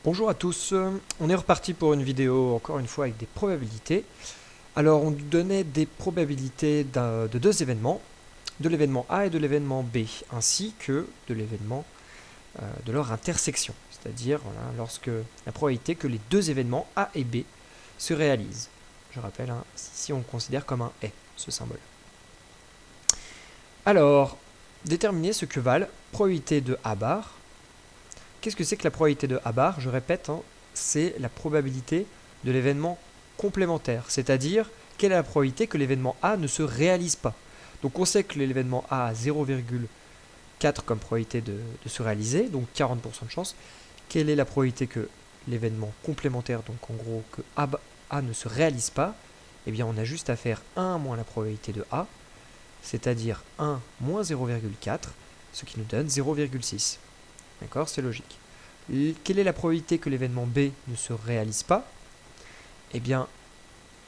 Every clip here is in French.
Bonjour à tous, on est reparti pour une vidéo encore une fois avec des probabilités. Alors on nous donnait des probabilités de deux événements, de l'événement A et de l'événement B, ainsi que de l'événement de leur intersection, c'est-à-dire voilà, lorsque la probabilité que les deux événements A et B se réalisent. Je rappelle, hein, ici on considère comme un et, ce symbole. Alors, déterminer ce que valent probabilité de A bar. Qu'est-ce que c'est que la probabilité de A bar? Je répète, hein, c'est la probabilité de l'événement complémentaire, c'est-à-dire quelle est la probabilité que l'événement A ne se réalise pas. Donc on sait que l'événement A a 0,4 comme probabilité de se réaliser, donc 40% de chance. Quelle est la probabilité que l'événement complémentaire, donc en gros que A ne se réalise pas? Eh bien on a juste à faire 1 moins la probabilité de A, c'est-à-dire 1 moins 0,4, ce qui nous donne 0,6. D'accord, c'est logique. Quelle est la probabilité que l'événement B ne se réalise pas? Eh bien,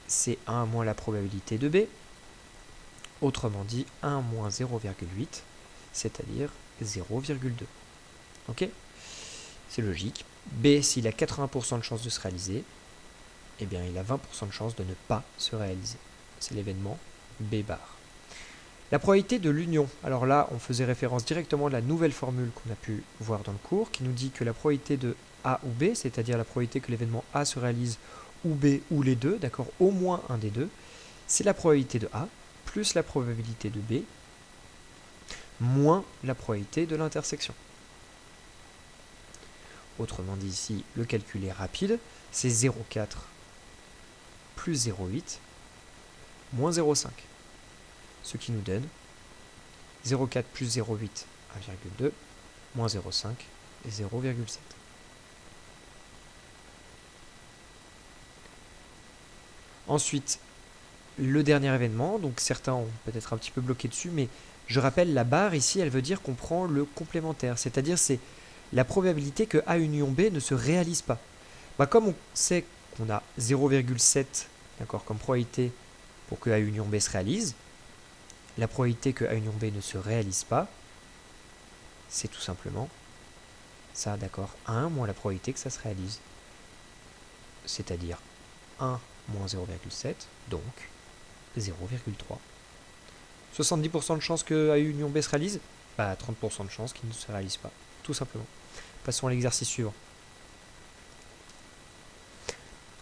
c'est 1 moins la probabilité de B. Autrement dit, 1 moins 0,8, c'est-à-dire 0,2. Ok? C'est logique. B, s'il a 80% de chance de se réaliser, eh bien, il a 20% de chance de ne pas se réaliser. C'est l'événement B bar. La probabilité de l'union. Alors là, on faisait référence directement à la nouvelle formule qu'on a pu voir dans le cours, qui nous dit que la probabilité de A ou B, c'est-à-dire la probabilité que l'événement A se réalise ou B ou les deux, d'accord, au moins un des deux, c'est la probabilité de A plus la probabilité de B moins la probabilité de l'intersection. Autrement dit ici, le calcul est rapide, c'est 0,4 plus 0,8 moins 0,5. Ce qui nous donne 0,4 plus 0,8, 1,2, moins 0,5 et 0,7. Ensuite, le dernier événement, donc certains ont peut-être un petit peu bloqué dessus, mais je rappelle, la barre ici, elle veut dire qu'on prend le complémentaire, c'est-à-dire c'est la probabilité que A union B ne se réalise pas. Bah, comme on sait qu'on a 0,7 comme probabilité pour que A union B se réalise, la probabilité que A union B ne se réalise pas, c'est tout simplement ça, d'accord, 1 moins la probabilité que ça se réalise. C'est-à-dire 1 moins 0,7, donc 0,3. 70% de chance que A union B se réalise, bah 30% de chance qu'il ne se réalise pas, tout simplement. Passons à l'exercice suivant.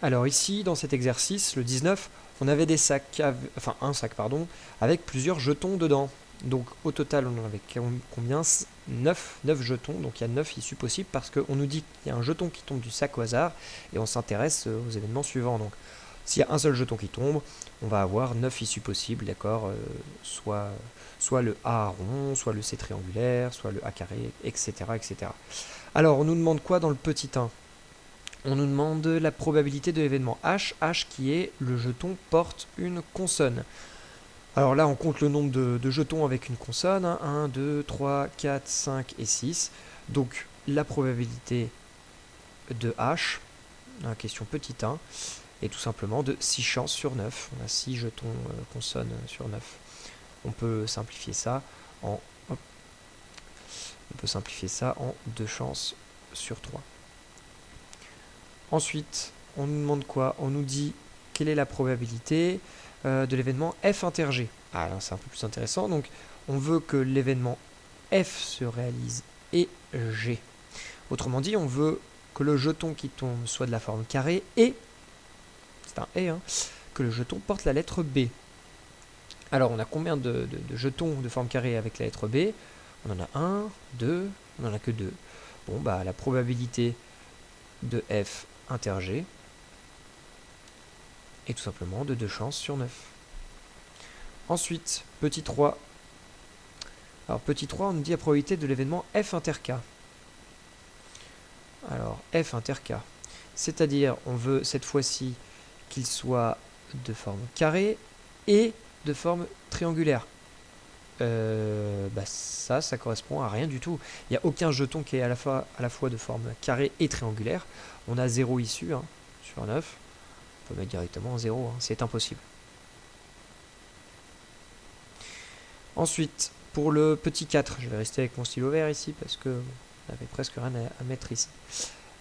Alors ici, dans cet exercice, le 19, on avait des sacs, enfin un sac, pardon, avec plusieurs jetons dedans. Donc au total, on en avait combien? 9 jetons, donc il y a 9 issues possibles parce qu'on nous dit qu'il y a un jeton qui tombe du sac au hasard et on s'intéresse aux événements suivants. Donc s'il y a un seul jeton qui tombe, on va avoir 9 issues possibles, d'accord, soit le A rond, soit le C triangulaire, soit le A carré, etc., etc. Alors on nous demande quoi dans le petit 1? On nous demande la probabilité de l'événement H, H qui est le jeton porte une consonne. Alors là, on compte le nombre de jetons avec une consonne, hein, 1, 2, 3, 4, 5 et 6. Donc la probabilité de H, la question petit 1, est tout simplement de 6 chances sur 9. On a 6 jetons consonnes sur 9. On peut simplifier ça en 2 chances sur 3. Ensuite, on nous demande quoi? On nous dit quelle est la probabilité de l'événement F inter G. Ah, là, c'est un peu plus intéressant. Donc, on veut que l'événement F se réalise et G. Autrement dit, on veut que le jeton qui tombe soit de la forme carré et, c'est un et, hein, que le jeton porte la lettre B. Alors, on a combien de jetons de forme carrée avec la lettre B? On en a 1, 2, on n'en a que 2. Bon, bah, la probabilité de F inter G est tout simplement de 2 chances sur 9. Ensuite, petit 3. Alors, petit 3, on nous dit la probabilité de l'événement F inter K. Alors, F inter K. C'est-à-dire, on veut cette fois-ci qu'il soit de forme carrée et de forme triangulaire. Ça correspond à rien du tout. Il n'y a aucun jeton qui est à la fois de forme carrée et triangulaire. On a 0 issu hein, sur 9. On peut mettre directement 0, hein, c'est impossible. Ensuite, pour le petit 4, je vais rester avec mon stylo vert ici parce que on n'avait presque rien à mettre ici.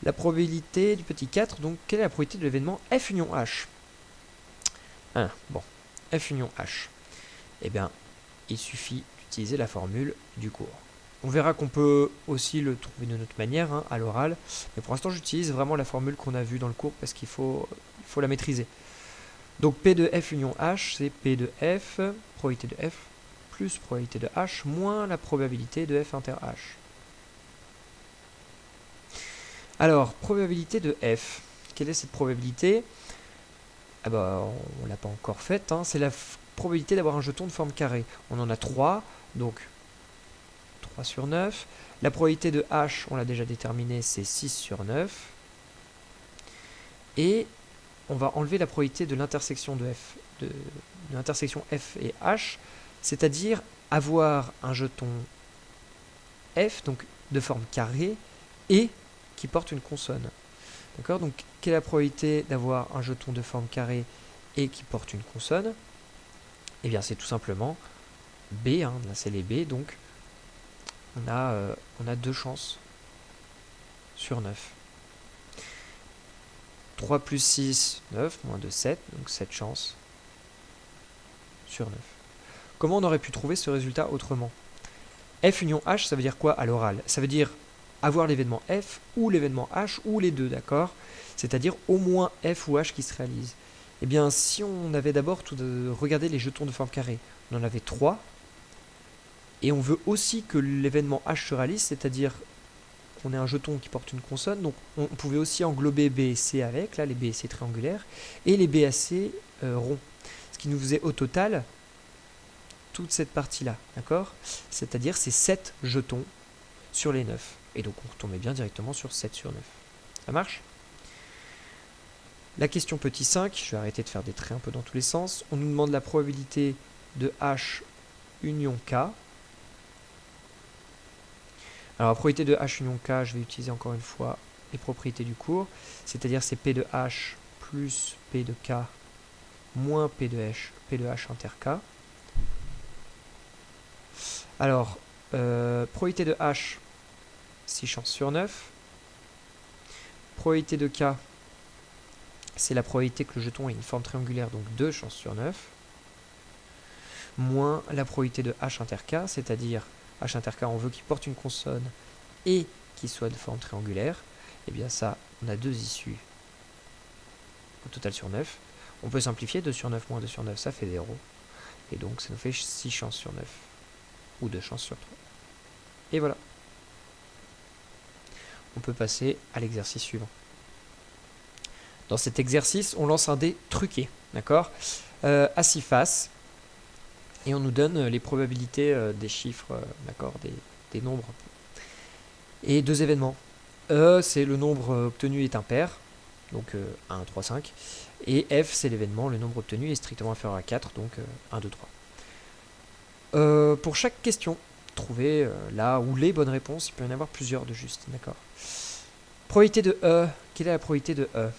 La probabilité du petit 4, donc quelle est la probabilité de l'événement F union H? Bon, F union H. Eh bien, il suffit d'utiliser la formule du cours. On verra qu'on peut aussi le trouver d'une autre manière, hein, à l'oral, mais pour l'instant j'utilise vraiment la formule qu'on a vue dans le cours parce qu'il faut la maîtriser. Donc P de F union H, c'est P de F, probabilité de F, plus probabilité de H, moins la probabilité de F inter H. Alors, probabilité de F. Quelle est cette probabilité? Ah bah, on ne l'a pas encore faite, hein. C'est la probabilité d'avoir un jeton de forme carrée. On en a 3, donc 3 sur 9. La probabilité de H, on l'a déjà déterminée, c'est 6 sur 9. Et on va enlever la probabilité de l'intersection de F, de l'intersection F et H, c'est-à-dire avoir un jeton F, donc de forme carrée, et qui porte une consonne. D'accord? Donc, quelle est la probabilité d'avoir un jeton de forme carrée et qui porte une consonne? Eh bien, c'est tout simplement B, hein, là c'est les B, donc on a 2 chances sur 9. 3 plus 6, 9, moins 2, 7, donc 7 chances sur 9. Comment on aurait pu trouver ce résultat autrement? F union H, ça veut dire quoi à l'oral? Ça veut dire avoir l'événement F ou l'événement H ou les deux, d'accord? C'est-à-dire au moins F ou H qui se réalisent. Eh bien, si on avait d'abord regardé les jetons de forme carrée, on en avait 3, et on veut aussi que l'événement H se réalise, c'est-à-dire qu'on ait un jeton qui porte une consonne, donc on pouvait aussi englober B et C avec, là les B et C triangulaires, et les B et C ronds. Ce qui nous faisait au total toute cette partie-là, d'accord? C'est-à-dire c'est 7 jetons sur les 9. Et donc on retombait bien directement sur 7 sur 9. Ça marche? La question petit 5, je vais arrêter de faire des traits un peu dans tous les sens. On nous demande la probabilité de H union K. Alors la probabilité de H union K, je vais utiliser encore une fois les propriétés du cours. C'est-à-dire c'est P de H plus P de K moins P de H inter K. Alors, probabilité de H, 6 chances sur 9. Probabilité de K, c'est la probabilité que le jeton ait une forme triangulaire, donc 2 chances sur 9. Moins la probabilité de H inter K, c'est-à-dire H inter K, on veut qu'il porte une consonne et qu'il soit de forme triangulaire. Et bien ça, on a 2 issues au total sur 9. On peut simplifier, 2 sur 9 moins 2 sur 9, ça fait 0. Et donc ça nous fait 6 chances sur 9. Ou 2 chances sur 3. Et voilà. On peut passer à l'exercice suivant. Dans cet exercice, on lance un dé truqué, d'accord, à 6 faces, et on nous donne les probabilités des chiffres, d'accord, des nombres, et 2 événements. E, c'est le nombre obtenu est impair, donc 1, 3, 5, et F, c'est l'événement, le nombre obtenu est strictement inférieur à 4, donc 1, 2, 3. Pour chaque question, trouver là où les bonnes réponses, il peut y en avoir plusieurs de justes, d'accord. Probabilité de E, quelle est la probabilité de E?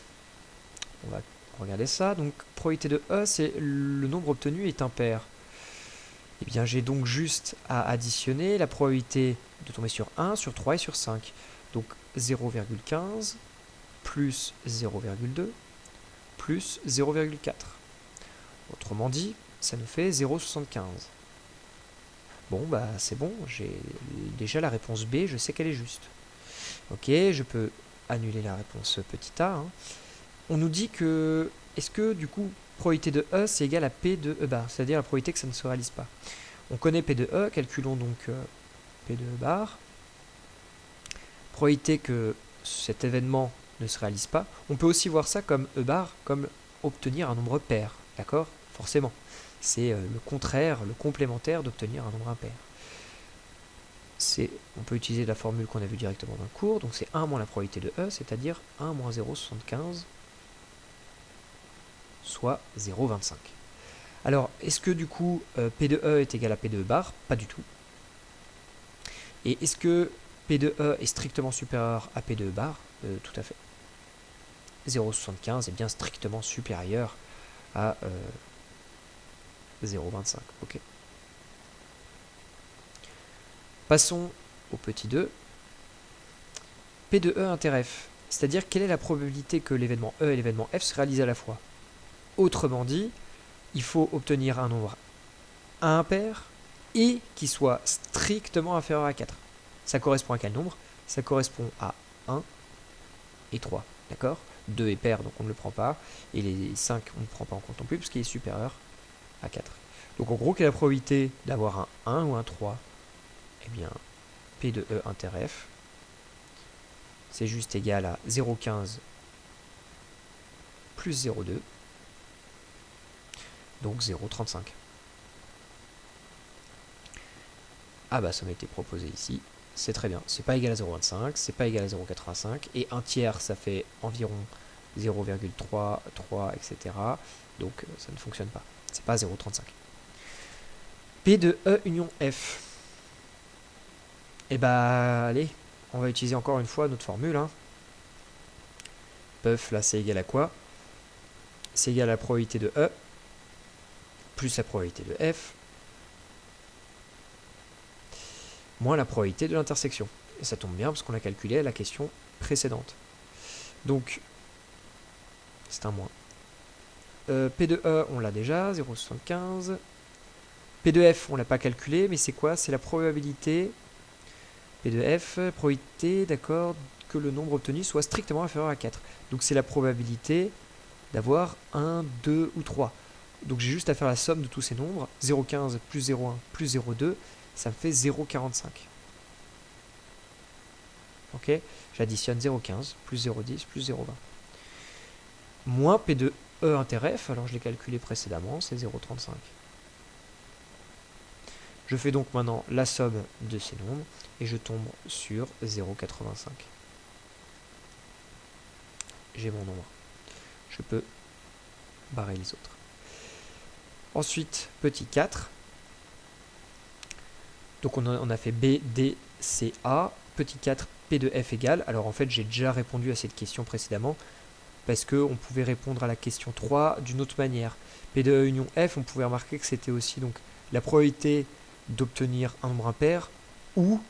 On va regarder ça. Donc, probabilité de E, c'est le nombre obtenu est impair. Eh bien, j'ai donc juste à additionner la probabilité de tomber sur 1, sur 3 et sur 5. Donc, 0,15 plus 0,2 plus 0,4. Autrement dit, ça nous fait 0,75. Bon, bah c'est bon, j'ai déjà la réponse B, je sais qu'elle est juste. Ok, je peux annuler la réponse petit a. Hein. On nous dit que, est-ce que du coup, probabilité de E, c'est égal à P de E bar, c'est-à-dire la probabilité que ça ne se réalise pas. On connaît P de E, calculons donc P de E bar. Probabilité que cet événement ne se réalise pas. On peut aussi voir ça comme E bar, comme obtenir un nombre pair, d'accord? Forcément. C'est le contraire, le complémentaire d'obtenir un nombre impair. On peut utiliser la formule qu'on a vue directement dans le cours, donc c'est 1 moins la probabilité de E, c'est-à-dire 1 moins 0,75, soit 0,25. Alors, est-ce que du coup, P de E est égal à P de E bar? Pas du tout. Et est-ce que P de E est strictement supérieur à P de E bar? Tout à fait. 0,75 est bien strictement supérieur à 0,25. Ok. Passons au petit 2. P de E inter F. C'est-à-dire quelle est la probabilité que l'événement E et l'événement F se réalisent à la fois. Autrement dit, il faut obtenir un nombre impair et qui soit strictement inférieur à 4. Ça correspond à quel nombre? Ça correspond à 1 et 3, d'accord? 2 est pair, donc on ne le prend pas, et les 5, on ne prend pas en compte non plus, puisqu'il est supérieur à 4. Donc en gros, quelle est la probabilité d'avoir un 1 ou un 3? Eh bien, P de E inter F, c'est juste égal à 0,15 plus 0,2, donc 0,35. Ah bah ça m'a été proposé ici, c'est très bien. C'est pas égal à 0,25, c'est pas égal à 0,85, et un tiers ça fait environ 0,33, etc. Donc ça ne fonctionne pas, c'est pas 0,35. P de E union F. Et bah allez, on va utiliser encore une fois notre formule. Puff là c'est égal à quoi? C'est égal à la probabilité de E plus la probabilité de F moins la probabilité de l'intersection. Et ça tombe bien parce qu'on l'a calculé à la question précédente. Donc, c'est un moins. P de E, on l'a déjà, 0,75. P de F, on l'a pas calculé, mais c'est quoi? C'est la probabilité. P de F, probabilité, d'accord, que le nombre obtenu soit strictement inférieur à 4. Donc c'est la probabilité d'avoir 1, 2 ou 3. Donc j'ai juste à faire la somme de tous ces nombres. 0,15 plus 0,1 plus 0,2, ça me fait 0,45. Ok, j'additionne 0,15 plus 0,10 plus 0,20. Moins P de E inter F, alors je l'ai calculé précédemment, c'est 0,35. Je fais donc maintenant la somme de ces nombres et je tombe sur 0,85. J'ai mon nombre. Je peux barrer les autres. Ensuite, petit 4. Donc on a fait B, D, C, A. Petit 4, P de F égale. Alors en fait, j'ai déjà répondu à cette question précédemment parce qu'on pouvait répondre à la question 3 d'une autre manière. P de E union F, on pouvait remarquer que c'était aussi donc la probabilité d'obtenir un nombre impair ou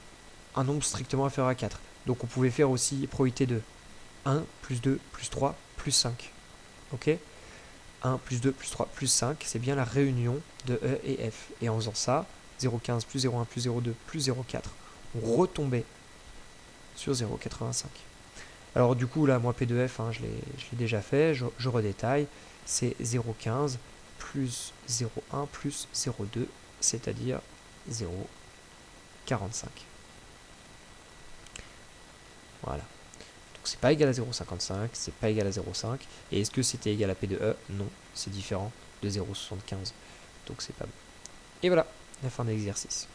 un nombre strictement inférieur à 4. Donc on pouvait faire aussi probabilité de 1 plus 2 plus 3 plus 5. Ok, 1 plus 2 plus 3 plus 5, c'est bien la réunion de E et F. Et en faisant ça, 0,15 plus 0,1 plus 0,2 plus 0,4, on retombait sur 0,85. Alors du coup, là, moi, P de F, je l'ai déjà fait, je redétaille, c'est 0,15 plus 0,1 plus 0,2, c'est-à-dire 0,45. Voilà. Donc c'est pas égal à 0,55, c'est pas égal à 0,5. Et est-ce que c'était égal à P de E? Non, c'est différent de 0,75. Donc c'est pas bon. Et voilà, la fin de l'exercice.